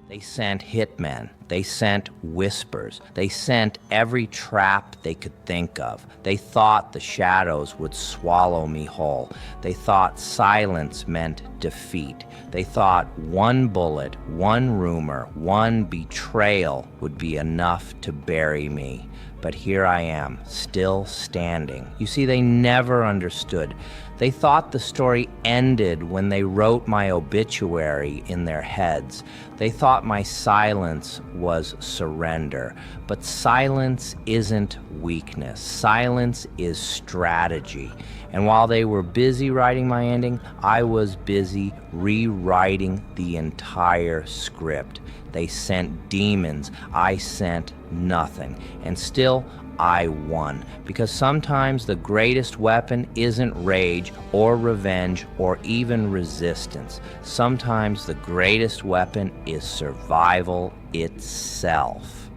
They sent hitmen. They sent whispers. They sent every trap they could think of. They thought the shadows would swallow me whole. They thought silence meant defeat. They thought one bullet, one rumor, one betrayal would be enough to bury me. But here I am, still standing. You see, they never understood. They thought the story ended when they wrote my obituary in their heads. They thought my silence was surrender. But silence isn't weakness. Silence is strategy. And while they were busy writing my ending, I was busy rewriting the entire script. They sent demons. I sent nothing. And still, I won. Because sometimes the greatest weapon isn't rage or revenge or even resistance. Sometimes the greatest weapon is survival itself.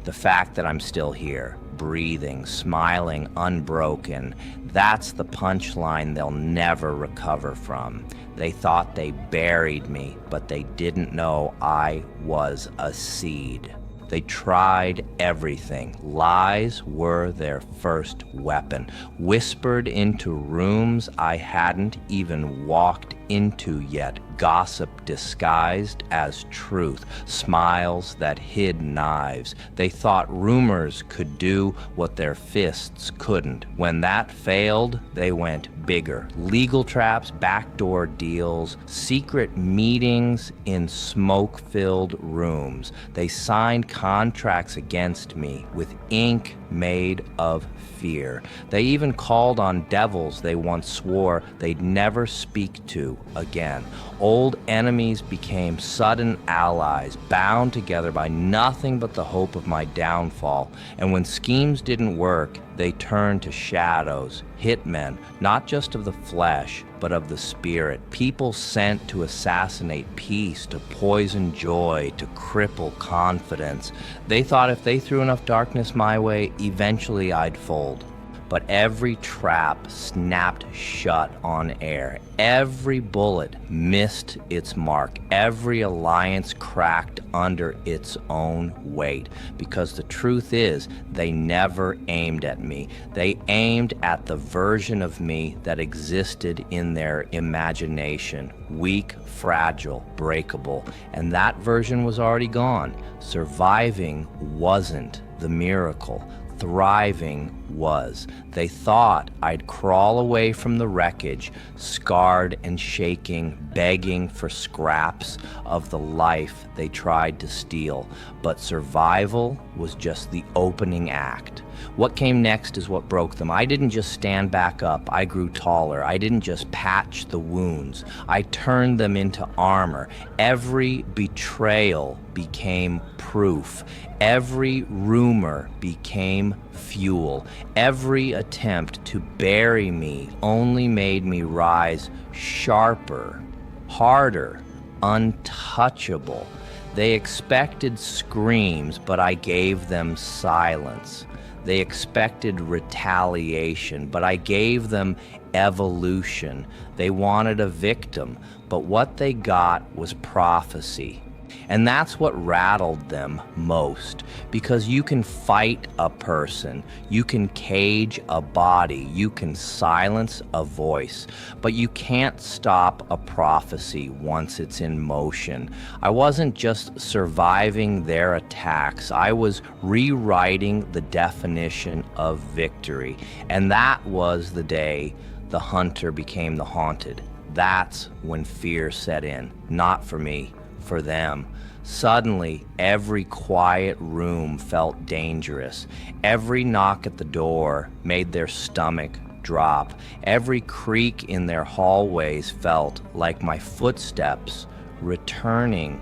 The fact that I'm still here, breathing, smiling, unbroken, that's the punchline they'll never recover from. They thought they buried me, but they didn't know I was a seed. They tried everything. Lies were their first weapon. Whispered into rooms I hadn't even walked into yet. Gossip disguised as truth. Smiles that hid knives. They thought rumors could do what their fists couldn't. When that failed, they went bigger. Legal traps, backdoor deals, secret meetings in smoke-filled rooms. They signed contracts against me with ink made of fear. They even called on devils they once swore they'd never speak to again. Old enemies became sudden allies, bound together by nothing but the hope of my downfall. And when schemes didn't work, they turned to shadows, hitmen, not just of the flesh, but of the spirit. People sent to assassinate peace, to poison joy, to cripple confidence. They thought if they threw enough darkness my way, eventually I'd fold. But every trap snapped shut on air. Every bullet missed its mark. Every alliance cracked under its own weight. Because the truth is, they never aimed at me. They aimed at the version of me that existed in their imagination. Weak, fragile, breakable. And that version was already gone. Surviving wasn't the miracle. Thriving was. They thought I'd crawl away from the wreckage, scarred and shaking, begging for scraps of the life they tried to steal. But survival was just the opening act. What came next is what broke them. I didn't just stand back up. I grew taller. I didn't just patch the wounds. I turned them into armor. Every betrayal became proof. Every rumor became fuel. Every attempt to bury me only made me rise sharper, harder, untouchable. They expected screams, but I gave them silence. They expected retaliation, but I gave them evolution. They wanted a victim, but what they got was prophecy. And that's what rattled them most, because you can fight a person, you can cage a body, you can silence a voice, but you can't stop a prophecy once it's in motion. I wasn't just surviving their attacks, I was rewriting the definition of victory. And that was the day the hunter became the haunted. That's when fear set in, not for me, for them. Suddenly, every quiet room felt dangerous. Every knock at the door made their stomach drop. Every creak in their hallways felt like my footsteps returning.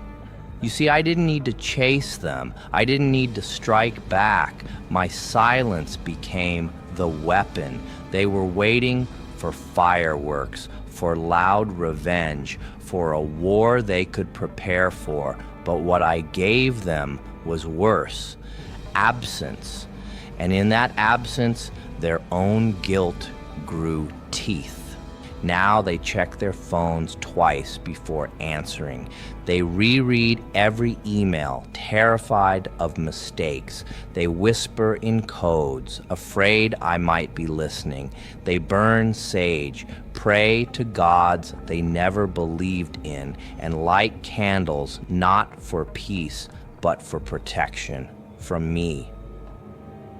You see, I didn't need to chase them. I didn't need to strike back. My silence became the weapon. They were waiting for fireworks, for loud revenge, for a war they could prepare for. But what I gave them was worse, absence. And in that absence, their own guilt grew teeth. Now they check their phones twice before answering. They reread every email, terrified of mistakes. They whisper in codes, afraid I might be listening. They burn sage, pray to gods they never believed in, and light candles not for peace, but for protection from me.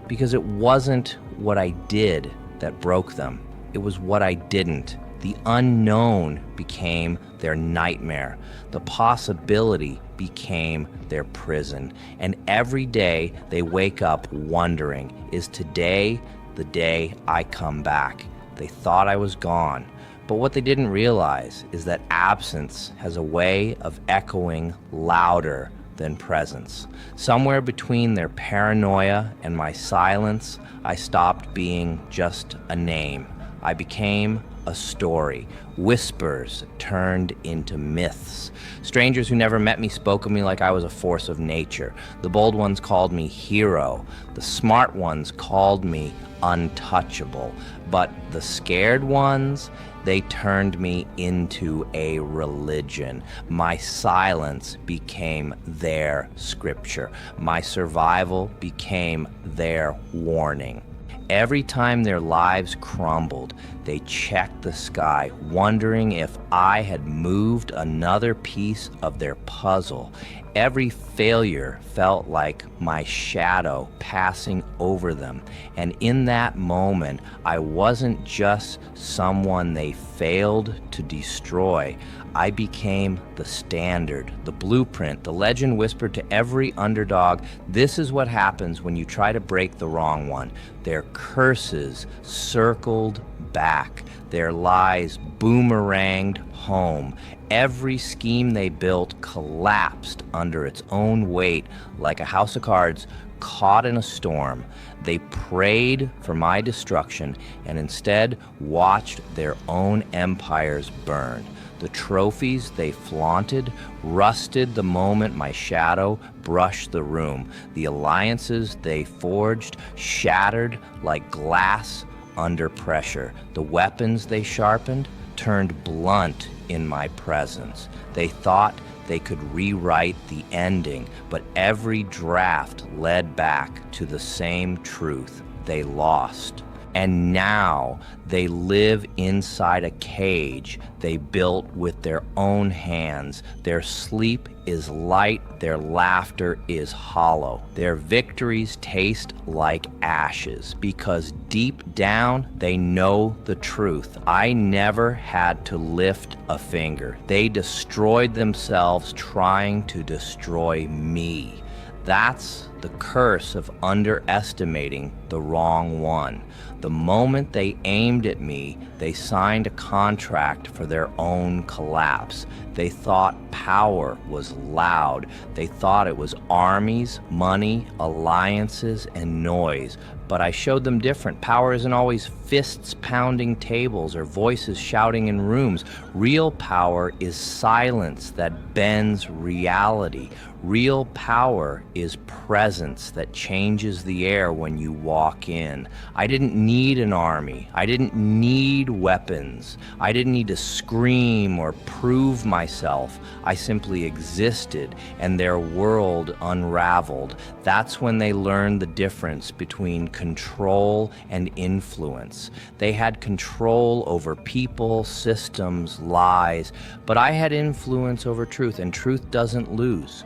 Because it wasn't what I did that broke them. It was what I didn't. The unknown became their nightmare. The possibility became their prison. And every day they wake up wondering, is today the day I come back? They thought I was gone. But what they didn't realize is that absence has a way of echoing louder than presence. Somewhere between their paranoia and my silence, I stopped being just a name. I became a story. Whispers turned into myths. Strangers who never met me spoke of me like I was a force of nature. The bold ones called me hero. The smart ones called me untouchable. But the scared ones, they turned me into a religion. My silence became their scripture. My survival became their warning. Every time their lives crumbled, they checked the sky, wondering if I had moved another piece of their puzzle. Every failure felt like my shadow passing over them. And in that moment, I wasn't just someone they failed to destroy. I became the standard, the blueprint, the legend whispered to every underdog. This is what happens when you try to break the wrong one. Their curses circled back. Their lies boomeranged home. Every scheme they built collapsed under its own weight like a house of cards caught in a storm. They prayed for my destruction and instead watched their own empires burn. The trophies they flaunted rusted the moment my shadow brushed the room. The alliances they forged shattered like glass under pressure. The weapons they sharpened turned blunt in my presence. They thought they could rewrite the ending, but every draft led back to the same truth. They lost. And now they live inside a cage they built with their own hands. Their sleep is light, their laughter is hollow. Their victories taste like ashes because deep down they know the truth. I never had to lift a finger. They destroyed themselves trying to destroy me. That's the curse of underestimating the wrong one. The moment they aimed at me, they signed a contract for their own collapse. They thought power was loud. They thought it was armies, money, alliances, and noise. But I showed them different. Power isn't always fists pounding tables or voices shouting in rooms. Real power is silence that bends reality. Real power is presence that changes the air when you walk in. I didn't need an army. I didn't need weapons. I didn't need to scream or prove myself. I simply existed and their world unraveled. That's when they learned the difference between control and influence. They had control over people, systems, lies, but I had influence over truth, and truth doesn't lose.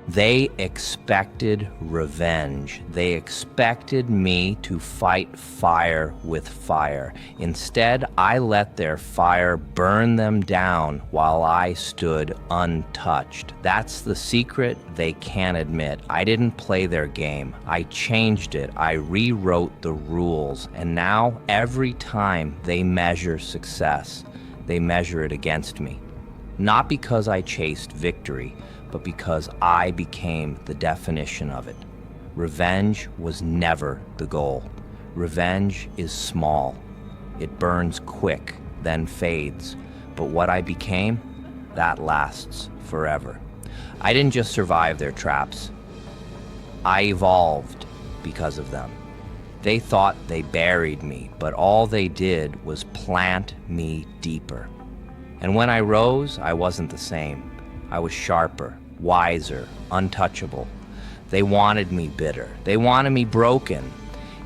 They expected revenge. They expected me to fight fire with fire. Instead, I let their fire burn them down while I stood untouched. That's the secret they can't admit. I didn't play their game. I changed it. I rewrote the rules. And now, every time they measure success, they measure it against me. Not because I chased victory, but because I became the definition of it. Revenge was never the goal. Revenge is small. It burns quick, then fades. But what I became, that lasts forever. I didn't just survive their traps. I evolved because of them. They thought they buried me, but all they did was plant me deeper. And when I rose, I wasn't the same. I was sharper, wiser, untouchable. They wanted me bitter. They wanted me broken.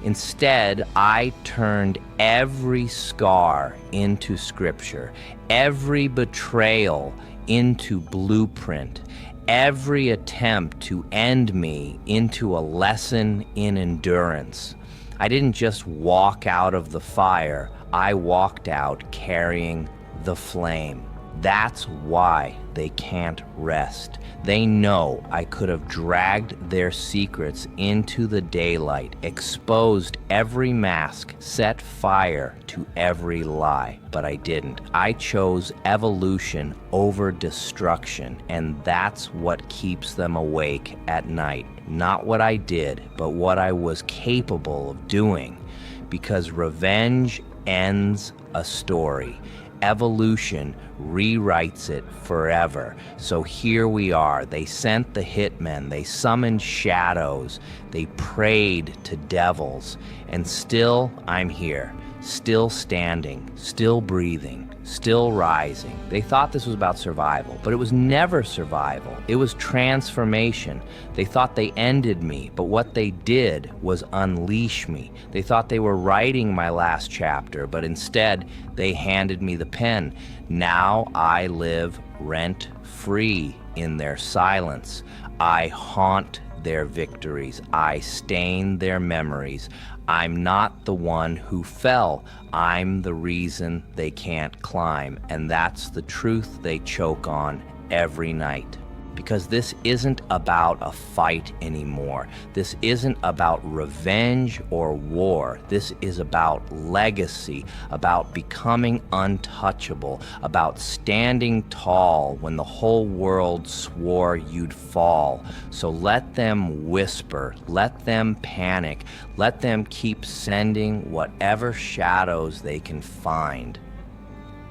Instead, I turned every scar into scripture, every betrayal into blueprint, every attempt to end me into a lesson in endurance. I didn't just walk out of the fire, I walked out carrying the flame. That's why they can't rest. They know I could have dragged their secrets into the daylight, exposed every mask, set fire to every lie, but I didn't. I chose evolution over destruction, and that's what keeps them awake at night. Not what I did, but what I was capable of doing, because revenge ends a story. Evolution rewrites it forever. So here we are. They sent the hitmen, they summoned shadows, they prayed to devils, and still I'm here, still standing, still breathing, still rising. They thought this was about survival, but it was never survival. It was transformation. They thought they ended me, but what they did was unleash me. They thought they were writing my last chapter, but instead they handed me the pen. Now I live rent-free in their silence. I haunt their victories. I stain their memories. I'm not the one who fell. I'm the reason they can't climb. And that's the truth they choke on every night. Because this isn't about a fight anymore. This isn't about revenge or war. This is about legacy, about becoming untouchable, about standing tall when the whole world swore you'd fall. So let them whisper, let them panic, let them keep sending whatever shadows they can find.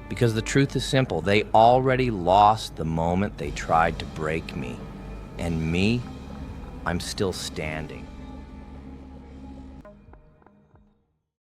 Because the truth is simple, they already lost the moment they tried to break me. And me, I'm still standing.